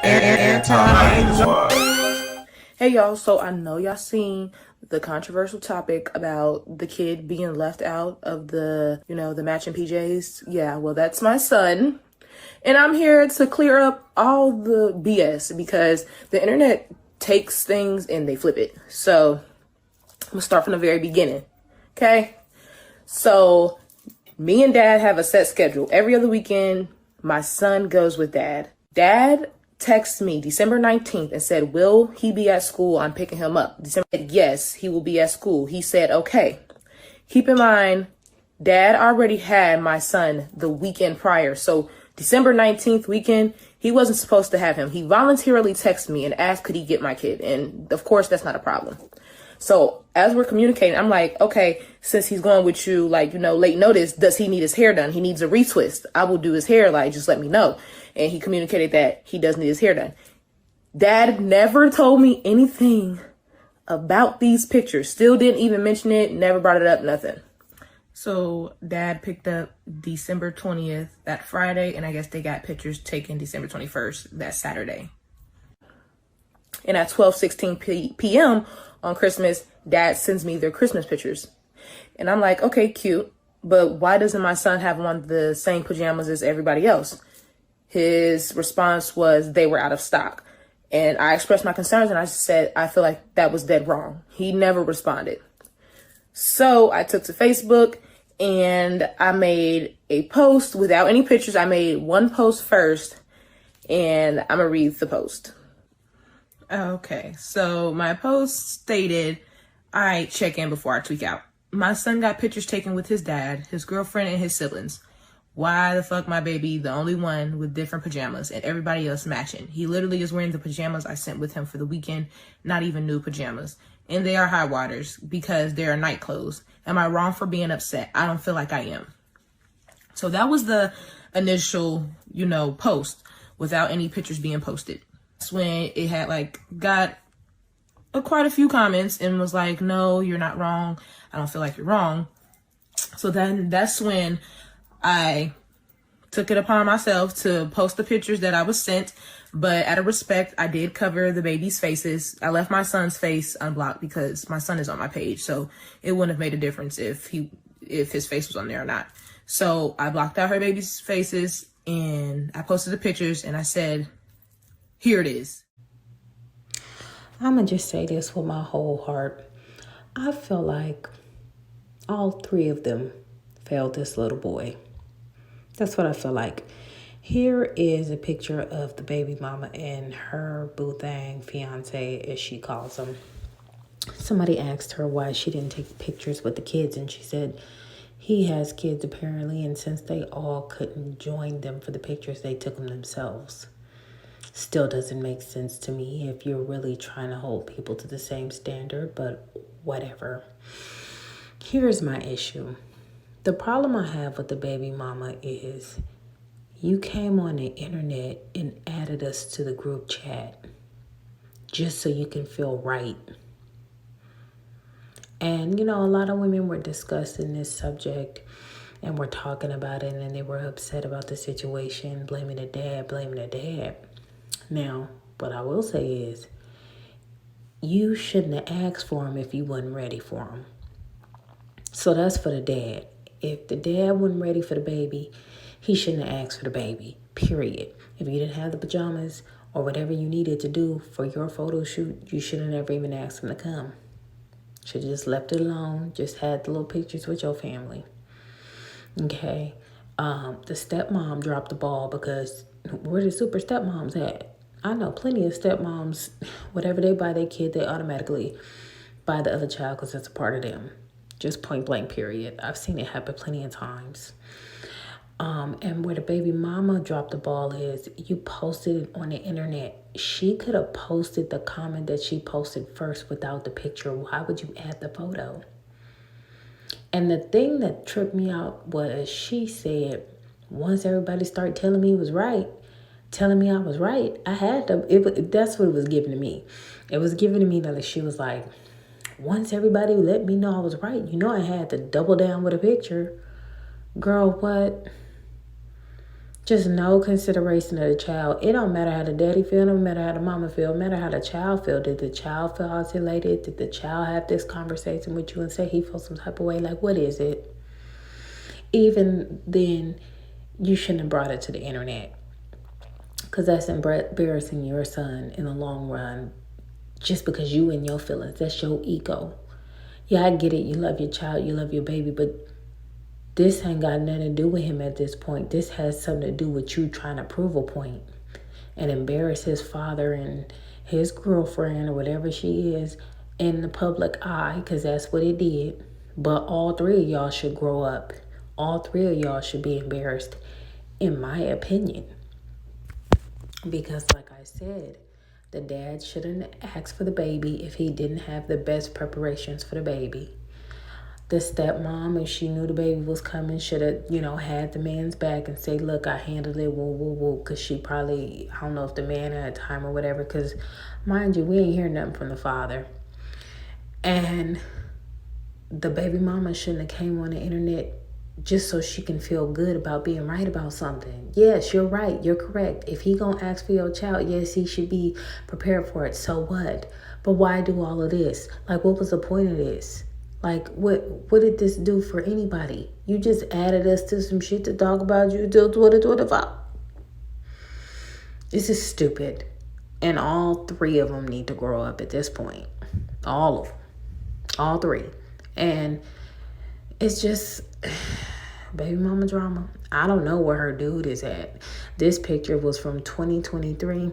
Hey y'all, so I know y'all seen the controversial topic about the kid being left out of the matching PJs. Yeah, well, that's my son. And I'm here to clear up all the BS because the internet takes things and they flip it. So I'm gonna start from the very beginning. Okay? So me and dad have a set schedule. Every other weekend, my son goes with dad. Dad texted me December 19th and said, will he be at school? I'm picking him up. December said, yes, he will be at school. He said, okay. Keep in mind, dad already had my son the weekend prior. So December 19th weekend, he wasn't supposed to have him. He voluntarily texted me and asked, could he get my kid? And of course, that's not a problem. So as we're communicating, I'm like, okay, since he's going with you, late notice, does he need his hair done? He needs a retwist. I will do his hair, just let me know. And he communicated that he does need his hair done. Dad never told me anything about these pictures. Still didn't even mention it, never brought it up, nothing. So dad picked up December 20th, that Friday, and I guess they got pictures taken December 21st, that Saturday. And at 12:16 p.m. on Christmas, dad sends me their Christmas pictures. And I'm like, okay, cute, but why doesn't my son have on the same pajamas as everybody else? His response was they were out of stock. And I expressed my concerns and I said, I feel like that was dead wrong. He never responded. So I took to Facebook and I made a post without any pictures. I made one post first and I'm gonna read the post. Okay, so my post stated, I check in before I tweak out. My son got pictures taken with his dad, his girlfriend, and his siblings. Why the fuck my baby the only one with different pajamas and everybody else matching? He literally is wearing the pajamas I sent with him for the weekend, not even new pajamas. And they are high waters because they are night clothes. Am I wrong for being upset? I don't feel like I am. So that was the initial, post without any pictures being posted. That's when it had got quite a few comments and was like, no, you're not wrong. I don't feel like you're wrong. So then that's when I took it upon myself to post the pictures that I was sent, but out of respect, I did cover the baby's faces. I left my son's face unblocked because my son is on my page, so it wouldn't have made a difference if his face was on there or not. So I blocked out her baby's faces and I posted the pictures and I said, here it is. I'm going to just say this with my whole heart. I feel like all three of them failed this little boy. That's what I feel like. Here is a picture of the baby mama and her boo thang fiance, as she calls him. Somebody asked her why she didn't take pictures with the kids, and she said he has kids apparently, and since they all couldn't join them for the pictures, they took them themselves. Still doesn't make sense to me if you're really trying to hold people to the same standard, but whatever. Here's my issue. The problem I have with the baby mama is you came on the internet and added us to the group chat just so you can feel right. And, a lot of women were discussing this subject and were talking about it, and they were upset about the situation, blaming the dad. Now, what I will say is you shouldn't have asked for him if you wasn't ready for him. So that's for the dad. If the dad wasn't ready for the baby, he shouldn't have asked for the baby, period. If you didn't have the pajamas or whatever you needed to do for your photo shoot, you shouldn't have ever even asked him to come. Should have just left it alone, just had the little pictures with your family. Okay. The stepmom dropped the ball because where the super stepmoms at? I know plenty of stepmoms, whatever they buy their kid, they automatically buy the other child because it's a part of them. Just point blank, period. I've seen it happen plenty of times. And where the baby mama dropped the ball is you posted it on the internet. She could have posted the comment that she posted first without the picture. Why would you add the photo? And the thing that tripped me out was she said, once everybody started telling me I was right, I had to, that's what it was giving to me. It was giving to me that she was like, once everybody let me know I was right, I had to double down with a picture. Girl, what? Just no consideration of the child. It don't matter how the daddy feel, it don't matter how the mama feel, it matter how the child feel. Did the child feel isolated? Did the child have this conversation with you and say he felt some type of way? Like, what is it? Even then, you shouldn't have brought it to the internet, because that's embarrassing your son in the long run, just because you and your feelings. That's your ego. Yeah, I get it. You love your child, you love your baby, but this ain't got nothing to do with him at this point. This has something to do with you trying to prove a point and embarrass his father and his girlfriend or whatever she is in the public eye, because that's what it did. But all three of y'all should grow up. All three of y'all should be embarrassed, in my opinion. Because like I said, the dad shouldn't ask for the baby if he didn't have the best preparations for the baby. The stepmom, if she knew the baby was coming, should have, had the man's back and say, look, I handled it, woo, woo, woo. Because she probably, I don't know if the man had time or whatever. Because, mind you, we ain't hear nothing from the father. And the baby mama shouldn't have came on the internet just so she can feel good about being right about something. Yes, you're right. You're correct. If he gonna ask for your child, yes, he should be prepared for it. So what? But why do all of this? Like, what was the point of this? Like, what did this do for anybody? You just added us to some shit to talk about. You do what. This is stupid. And all three of them need to grow up at this point. All of them. All three. And it's just baby mama drama. I don't know where her dude is at. This picture was from 2023.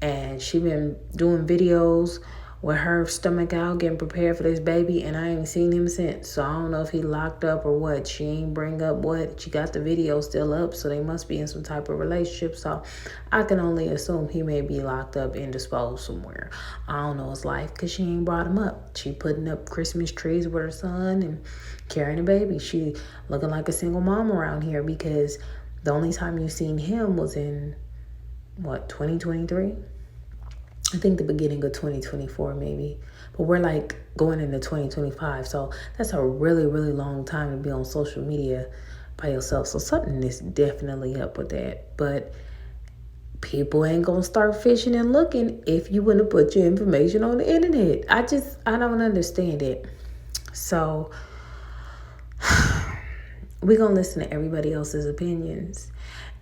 And she been doing videos with her stomach out, getting prepared for this baby, and I ain't seen him since. So I don't know if he locked up or what. She ain't bring up what. She got the video still up, so they must be in some type of relationship. So I can only assume he may be locked up and disposed somewhere. I don't know his life, because she ain't brought him up. She putting up Christmas trees with her son and carrying a baby. She looking like a single mom around here, because the only time you seen him was in, 2023? I think the beginning of 2024 maybe. But we're like going into 2025. So that's a really, really long time to be on social media by yourself. So something is definitely up with that. But people ain't going to start fishing and looking if you wouldn't put your information on the internet. I don't understand it. So we're going to listen to everybody else's opinions.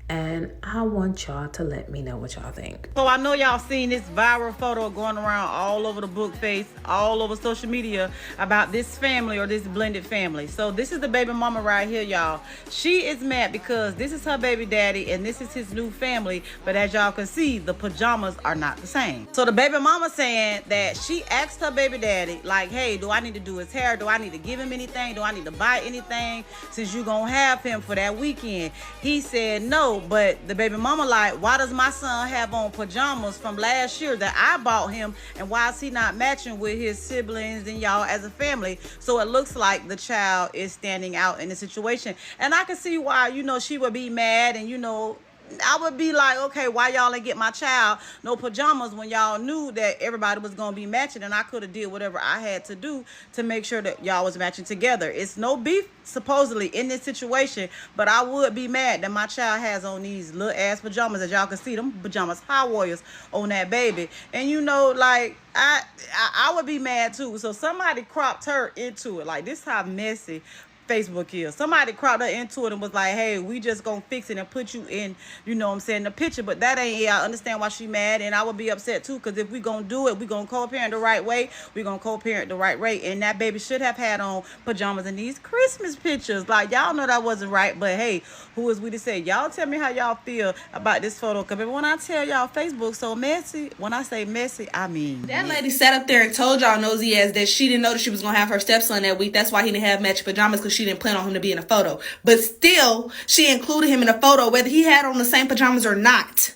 And I want y'all to let me know what y'all think. So I know y'all seen this viral photo going around all over the book face, all over social media about this family or this blended family. So this is the baby mama right here, y'all. She is mad because this is her baby daddy and this is his new family. But as y'all can see, the pajamas are not the same. So the baby mama saying that she asked her baby daddy, like, hey, do I need to do his hair? Do I need to give him anything? Do I need to buy anything since you gonna have him for that weekend? He said no. But the baby mama like, why does my son have on pajamas from last year that I bought him, and why is he not matching with his siblings and y'all as a family? So it looks like the child is standing out in the situation, and I can see why, she would be mad, and I would be like, okay, why y'all ain't get my child no pajamas when y'all knew that everybody was going to be matching, and I could have did whatever I had to do to make sure that y'all was matching together. It's no beef supposedly in this situation, but I would be mad that my child has on these little ass pajamas. As y'all can see, them pajamas high warriors on that baby. And I would be mad too. So somebody cropped her into it. Like, this how messy Facebook is. Somebody cropped her into it and was like, hey, we just gonna fix it and put you in, the picture. But that ain't it. I understand why she mad, and I would be upset too, because if we gonna do it, we gonna co-parent the right way, we gonna co-parent the right way. And that baby should have had on pajamas in these Christmas pictures. Like, y'all know that wasn't right, but hey, who is we to say? Y'all tell me how y'all feel about this photo, because when I tell y'all Facebook so messy, when I say messy, I mean that lady sat up there and told y'all nosy ass that she didn't know that she was gonna have her stepson that week. That's why he didn't have matching pajamas, because she didn't plan on him to be in a photo. But still, she included him in a photo, whether he had on the same pajamas or not.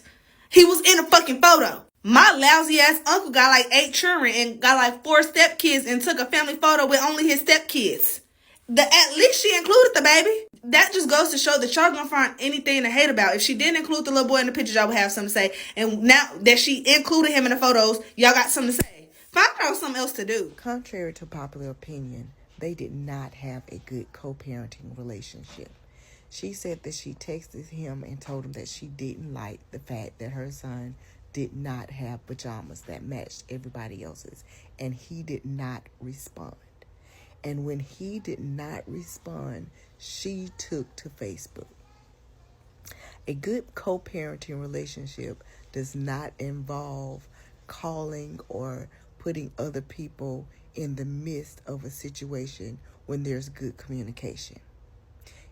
He was in a fucking photo. My lousy ass uncle got like 8 children and got like 4 stepkids and took a family photo with only his stepkids. At least she included the baby. That just goes to show that y'all gonna find anything to hate about. If she didn't include the little boy in the pictures, y'all would have something to say. And now that she included him in the photos, y'all got something to say. Find out something else to do. Contrary to popular opinion, they did not have a good co-parenting relationship. She said that she texted him and told him that she didn't like the fact that her son did not have pajamas that matched everybody else's, and he did not respond. And when he did not respond, she took to Facebook. A good co-parenting relationship does not involve calling or putting other people in the midst of a situation when there's good communication.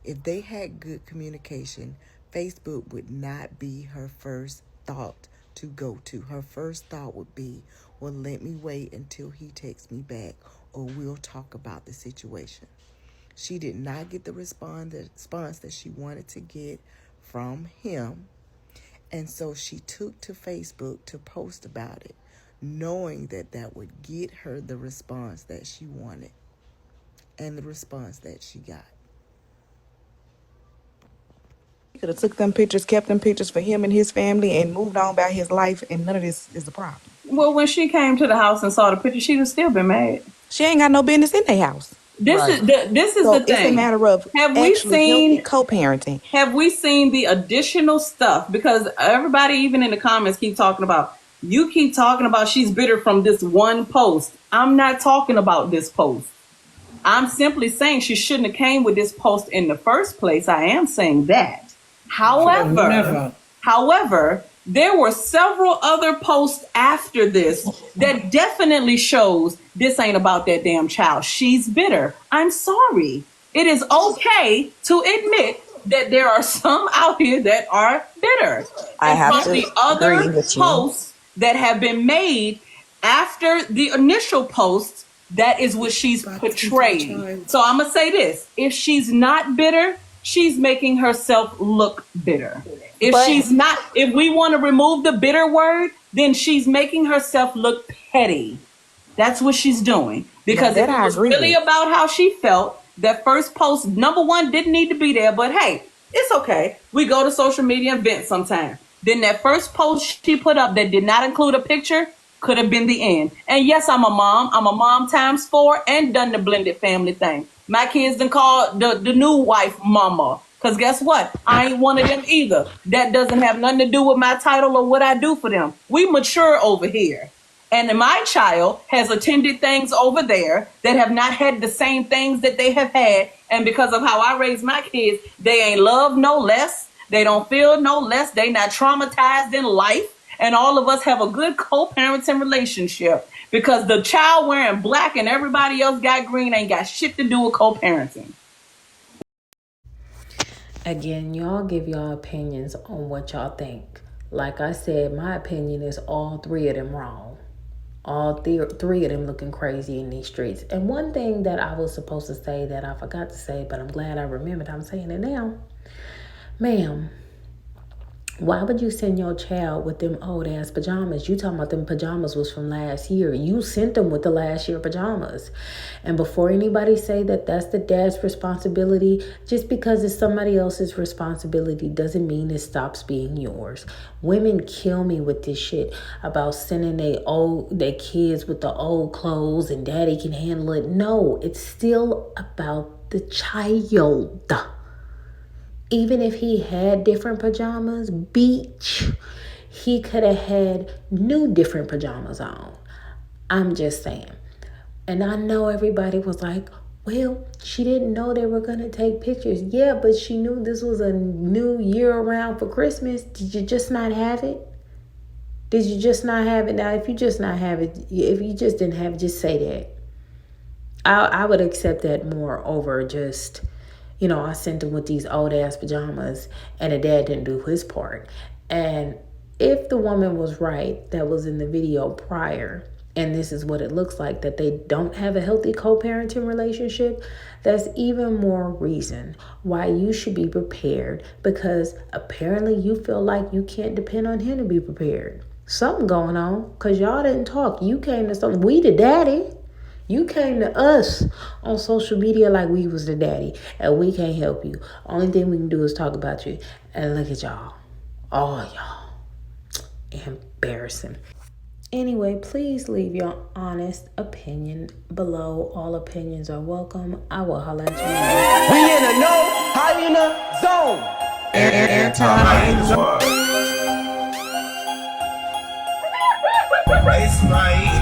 If they had good communication, Facebook would not be her first thought to go to. Her first thought would be, well, let me wait until he texts me back, or we'll talk about the situation. She did not get the response that she wanted to get from him, and so she took to Facebook to post about it, knowing that that would get her the response that she wanted and the response that she got. He could have took them pictures, kept them pictures for him and his family, and moved on about his life, and none of this is the problem. Well, when she came to the house and saw the picture, she'd have still been mad. She ain't got no business in their house. This is So the thing. it's a matter of Have we actually seen healthy co-parenting. Have we seen the additional stuff? Because everybody, even in the comments, keep talking about. You keep talking about she's bitter from this one post. I'm not talking about this post. I'm simply saying she shouldn't have came with this post in the first place. I am saying that. However, there were several other posts after this that definitely shows this ain't about that damn child. She's bitter. I'm sorry. It is okay to admit that there are some out here that are bitter. I have to the other agree with you. posts that have been made after the initial post, that is what she's portraying. So I'm gonna say this: if she's not bitter, she's making herself look bitter. If we want to remove the bitter word, then she's making herself look petty. That's what she's doing. Because if it was really about how she felt, that first post, number one, didn't need to be there. But hey, it's okay. We go to social media and vent sometime. Then that first post she put up that did not include a picture could have been the end. And yes, I'm a mom. I'm a mom times 4 and done the blended family thing. My kids done called the new wife mama. Because guess what? I ain't one of them either. That doesn't have nothing to do with my title or what I do for them. We mature over here. And my child has attended things over there that have not had the same things that they have had. And because of how I raise my kids, they ain't loved no less. They don't feel no less. They not traumatized in life. And all of us have a good co-parenting relationship. Because the child wearing black and everybody else got green ain't got shit to do with co-parenting. Again, y'all give y'all opinions on what y'all think. Like I said, my opinion is all 3 of them wrong. All 3 of them looking crazy in these streets. And one thing that I was supposed to say that I forgot to say, but I'm glad I remembered, I'm saying it now. Ma'am, why would you send your child with them old ass pajamas? You talking about them pajamas was from last year. You sent them with the last year pajamas. And before anybody say that that's the dad's responsibility, just because it's somebody else's responsibility doesn't mean it stops being yours. Women kill me with this shit about sending their kids with the old clothes and daddy can handle it. No, it's still about the child. Even if he had different pajamas, beach, he could have had new different pajamas on. I'm just saying. And I know everybody was like, well, she didn't know they were going to take pictures. Yeah, but she knew this was a new year around for Christmas. Did you just not have it? Did you just not have it? Now, if you just not have it, if you just didn't have it, just say that. I would accept that more over just... I sent him with these old ass pajamas and the dad didn't do his part. And if the woman was right that was in the video prior, and this is what it looks like, that they don't have a healthy co-parenting relationship, that's even more reason why you should be prepared, because apparently you feel like you can't depend on him to be prepared. Something going on, because y'all didn't talk. You came to something. We the daddy. You came to us on social media like we was the daddy, and we can't help you. Only thing we can do is talk about you. And look at y'all. All y'all. Embarrassing. Anyway, please leave your honest opinion below. All opinions are welcome. I will holler at you. We in a no hyena zone. It's my